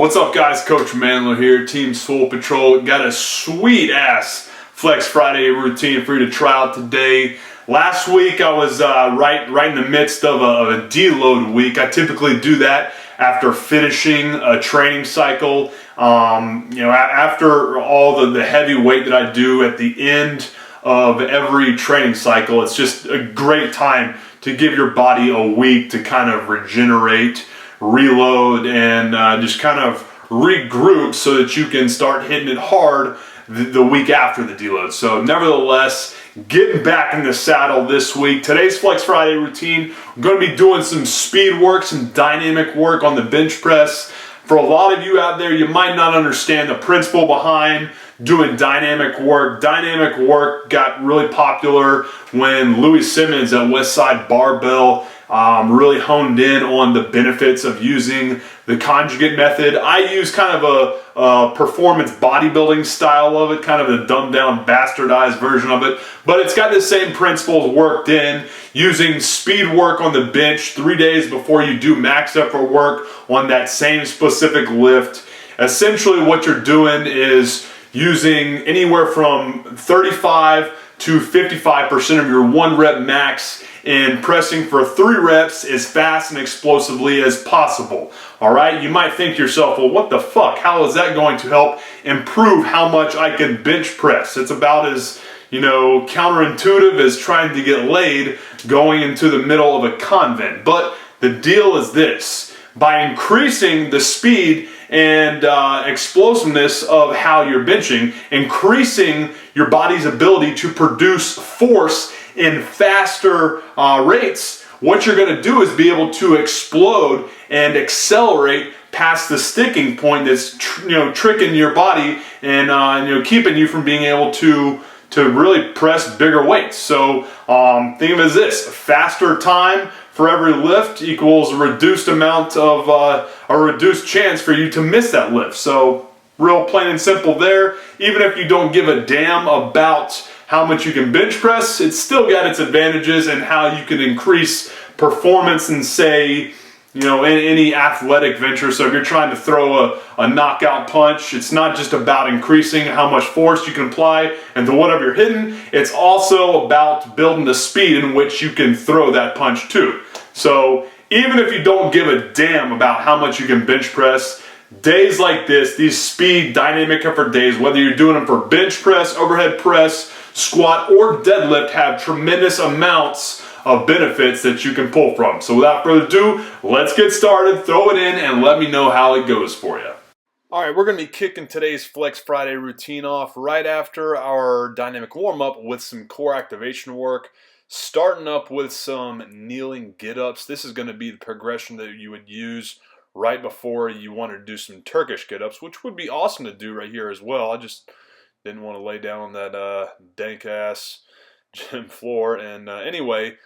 What's up, guys? Coach MANdler here, Team Swole Patrol. Got a sweet ass Flex Friday routine for you to try out today. Last week I was right in the midst of a deload week. I typically do that after finishing a training cycle. After all the heavy weight that I do at the end of every training cycle, it's just a great time to give your body a week to kind of regenerate, reload, and just kind of regroup so that you can start hitting it hard the week after the deload. So nevertheless, getting back in the saddle this week. Today's Flex Friday routine, I'm going to be doing some speed work, some dynamic work on the bench press. For a lot of you out there, you might not understand the principle behind doing dynamic work. Dynamic work got really popular when Louiee Simmons at Westside Barbell really honed in on the benefits of using the conjugate method. I use kind of a performance bodybuilding style of it, kind of a dumbed down, bastardized version of it, but it's got the same principles worked in, using speed work on the bench 3 days before you do max effort work on that same specific lift. Essentially what you're doing is using anywhere from 35 to 55% of your 1 rep max and pressing for 3 reps as fast and explosively as possible. All right, you might think to yourself, well, what the fuck? How is that going to help improve how much I can bench press? It's about as, counterintuitive as trying to get laid going into the middle of a convent. But the deal is this: by increasing the speed and explosiveness of how you're benching, increasing your body's ability to produce force in faster rates, what you're going to do is be able to explode and accelerate past the sticking point that's tricking your body and keeping you from being able to really press bigger weights. So think of it as this: faster time for every lift equals a reduced amount of a reduced chance for you to miss that lift. So real plain and simple there. Even if you don't give a damn about how much you can bench press, it's still got its advantages and how you can increase performance in, say, in any athletic venture. So if you're trying to throw a knockout punch, it's not just about increasing how much force you can apply into whatever you're hitting. It's also about building the speed in which you can throw that punch too. So even if you don't give a damn about how much you can bench press, days like this, these speed dynamic effort days, whether you're doing them for bench press, overhead press, squat, or deadlift, have tremendous amounts of benefits that you can pull from. So without further ado, let's get started. Throw it in and let me know how it goes for you. All right, we're going to be kicking today's Flex Friday routine off right after our dynamic warm-up with some core activation work, starting up with some kneeling get-ups. This is going to be the progression that you would use right before you want to do some Turkish get-ups, which would be awesome to do right here as well. I just didn't want to lay down on that dank-ass gym floor. And anyway,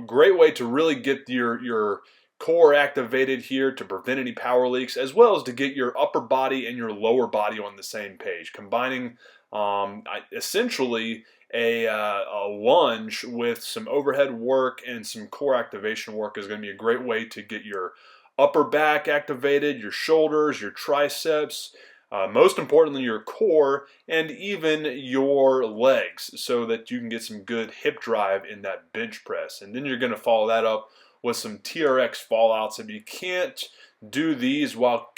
great way to really get your core activated here to prevent any power leaks, as well as to get your upper body and your lower body on the same page. Combining essentially a lunge with some overhead work and some core activation work is going to be a great way to get your upper back activated, your shoulders, your triceps, most importantly your core, and even your legs, so that you can get some good hip drive in that bench press. And then you're going to follow that up with some TRX Fall Outs. If you can't do these while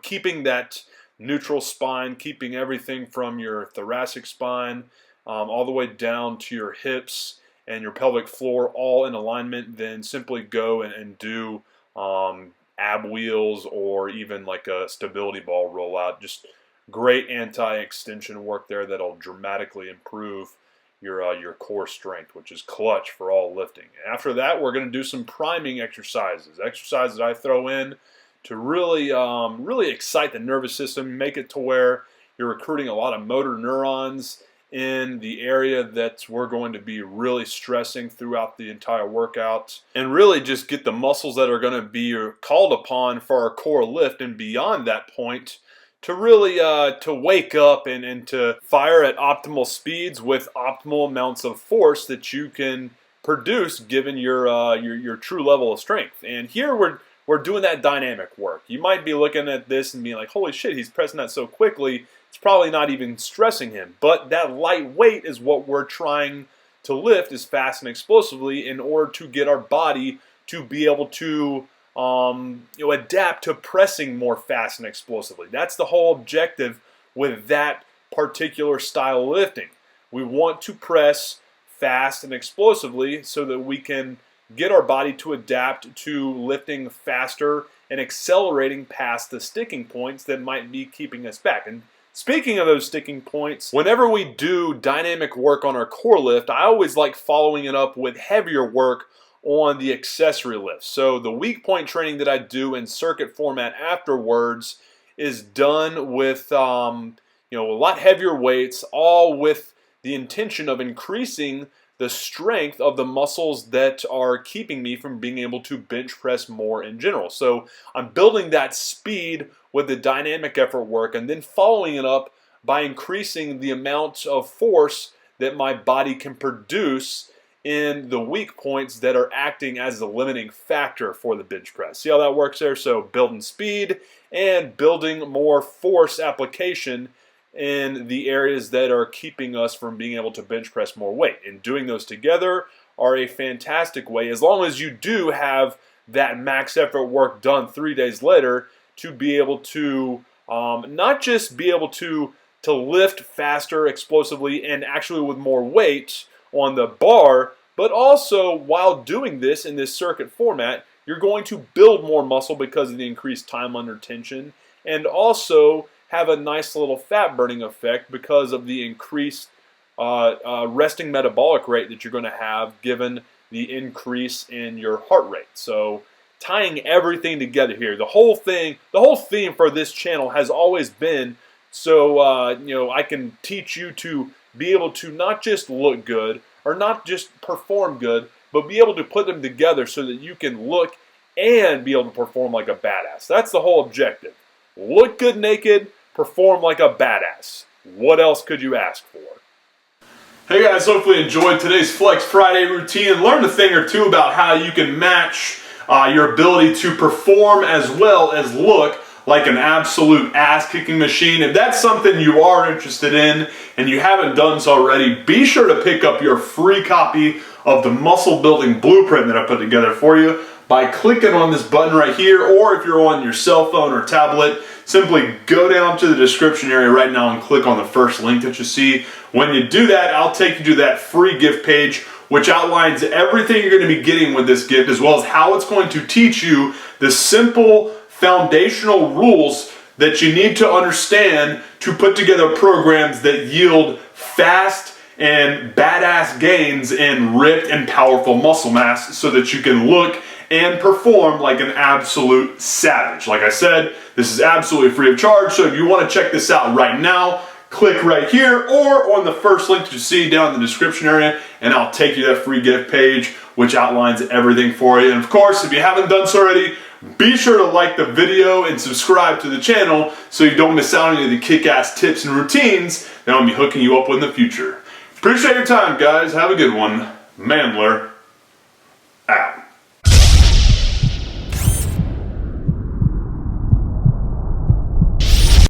keeping that neutral spine, keeping everything from your thoracic spine all the way down to your hips and your pelvic floor all in alignment, then simply go and do ab wheels or even like a stability ball rollout. Just great anti-extension work there that'll dramatically improve your core strength, which is clutch for all lifting. After that, we're going to do some priming exercises that I throw in to really excite the nervous system, make it to where you're recruiting a lot of motor neurons in the area that we're going to be really stressing throughout the entire workout, and really just get the muscles that are going to be called upon for our core lift and beyond that point to really to wake up and to fire at optimal speeds with optimal amounts of force that you can produce given your true level of strength. And here we're we're doing that dynamic work. You might be looking at this and being like, holy shit, he's pressing that so quickly, it's probably not even stressing him. But that light weight is what we're trying to lift as fast and explosively in order to get our body to be able to adapt to pressing more fast and explosively. That's the whole objective with that particular style of lifting. We want to press fast and explosively so that we can get our body to adapt to lifting faster and accelerating past the sticking points that might be keeping us back. And speaking of those sticking points, whenever we do dynamic work on our core lift, I always like following it up with heavier work on the accessory lifts. So the weak point training that I do in circuit format afterwards is done with a lot heavier weights, all with the intention of increasing the strength of the muscles that are keeping me from being able to bench press more in general. So I'm building that speed with the dynamic effort work and then following it up by increasing the amount of force that my body can produce in the weak points that are acting as the limiting factor for the bench press. See how that works there? So building speed and building more force application in the areas that are keeping us from being able to bench press more weight. And doing those together are a fantastic way, as long as you do have that max effort work done 3 days later, to be able to not just be able to lift faster, explosively, and actually with more weight on the bar, but also while doing this in this circuit format, you're going to build more muscle because of the increased time under tension, and also have a nice little fat burning effect because of the increased resting metabolic rate that you're going to have given the increase in your heart rate. So tying everything together here, the whole theme for this channel has always been so I can teach you to be able to not just look good or not just perform good, but be able to put them together so that you can look and be able to perform like a badass. That's the whole objective. Look good naked, perform like a badass. What else could you ask for? Hey guys, hopefully you enjoyed today's Flex Friday routine and learned a thing or two about how you can match your ability to perform as well as look like an absolute ass-kicking machine. If that's something you are interested in and you haven't done so already, be sure to pick up your free copy of the muscle building blueprint that I put together for you by clicking on this button right here, or if you're on your cell phone or tablet, simply go down to the description area right now and click on the first link that you see. When you do that, I'll take you to that free gift page, which outlines everything you're going to be getting with this gift, as well as how it's going to teach you the simple foundational rules that you need to understand to put together programs that yield fast and badass gains in ripped and powerful muscle mass so that you can look and perform like an absolute savage. Like I said, this is absolutely free of charge, so if you want to check this out right now, click right here or on the first link that you see down in the description area, and I'll take you to that free gift page which outlines everything for you. And of course, if you haven't done so already, be sure to like the video and subscribe to the channel so you don't miss out on any of the kick-ass tips and routines that I'll be hooking you up with in the future. Appreciate your time, guys. Have a good one. MANdler.